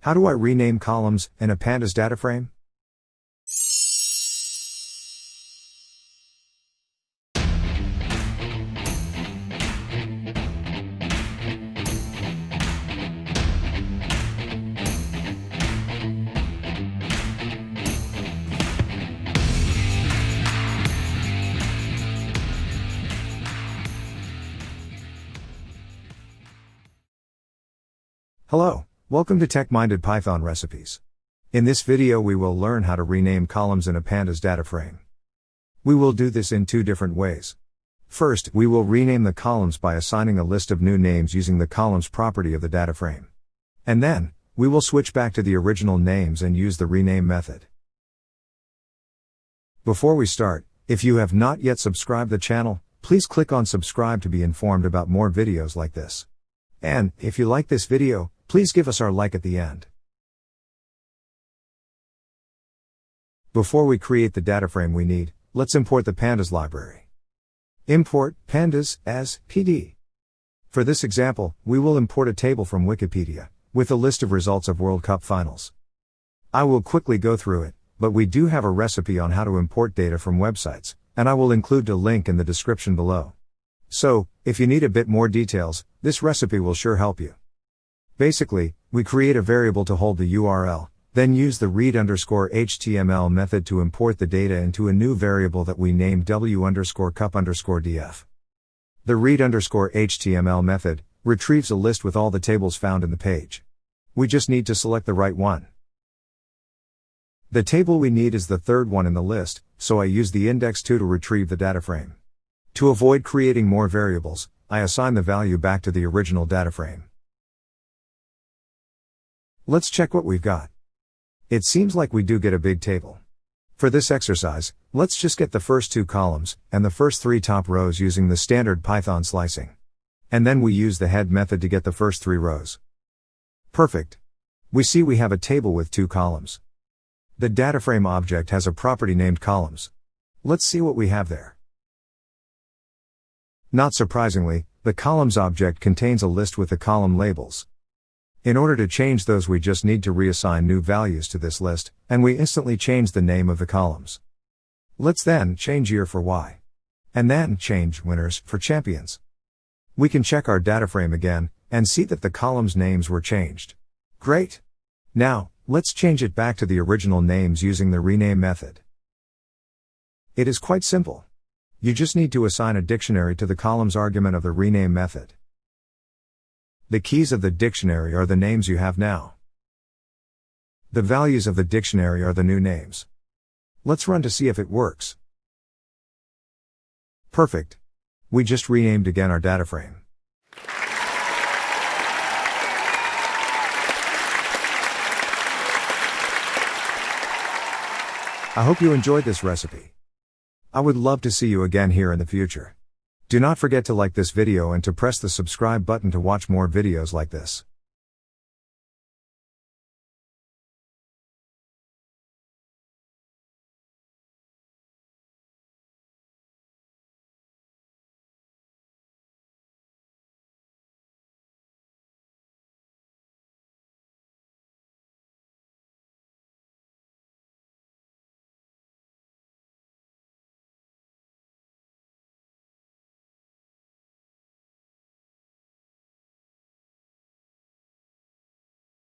How do I rename columns in a Pandas data frame? Hello, welcome to Tech-Minded Python Recipes. In this video we will learn how to rename columns in a Pandas data frame. We will do this in two different ways. First, we will rename the columns by assigning a list of new names using the columns property of the data frame. And then, we will switch back to the original names and use the rename method. Before we start, if you have not yet subscribed the channel, please click on subscribe to be informed about more videos like this. And, if you like this video, please give us our like at the end. Before we create the data frame we need, let's import the Pandas library. Import Pandas as PD. For this example, we will import a table from Wikipedia, with a list of results of World Cup finals. I will quickly go through it, but we do have a recipe on how to import data from websites, and I will include a link in the description below. So, if you need a bit more details, this recipe will sure help you. Basically, we create a variable to hold the URL, then use the read_html method to import the data into a new variable that we name w_cup_df. The read_html method retrieves a list with all the tables found in the page. We just need to select the right one. The table we need is the third one in the list, so I use the index 2 to retrieve the data frame. To avoid creating more variables, I assign the value back to the original data frame. Let's check what we've got. It seems like we do get a big table. For this exercise, let's just get the first two columns, and the first three top rows using the standard Python slicing. And then we use the head method to get the first three rows. Perfect. We see we have a table with two columns. The dataframe object has a property named columns. Let's see what we have there. Not surprisingly, the columns object contains a list with the column labels. In order to change those we just need to reassign new values to this list, and we instantly change the name of the columns. Let's then change year for Y. And then change winners for champions. We can check our data frame again, and see that the columns names were changed. Great! Now, let's change it back to the original names using the rename method. It is quite simple. You just need to assign a dictionary to the columns argument of the rename method. The keys of the dictionary are the names you have now. The values of the dictionary are the new names. Let's run to see if it works. Perfect. We just renamed again our data frame. I hope you enjoyed this recipe. I would love to see you again here in the future. Do not forget to like this video and to press the subscribe button to watch more videos like this.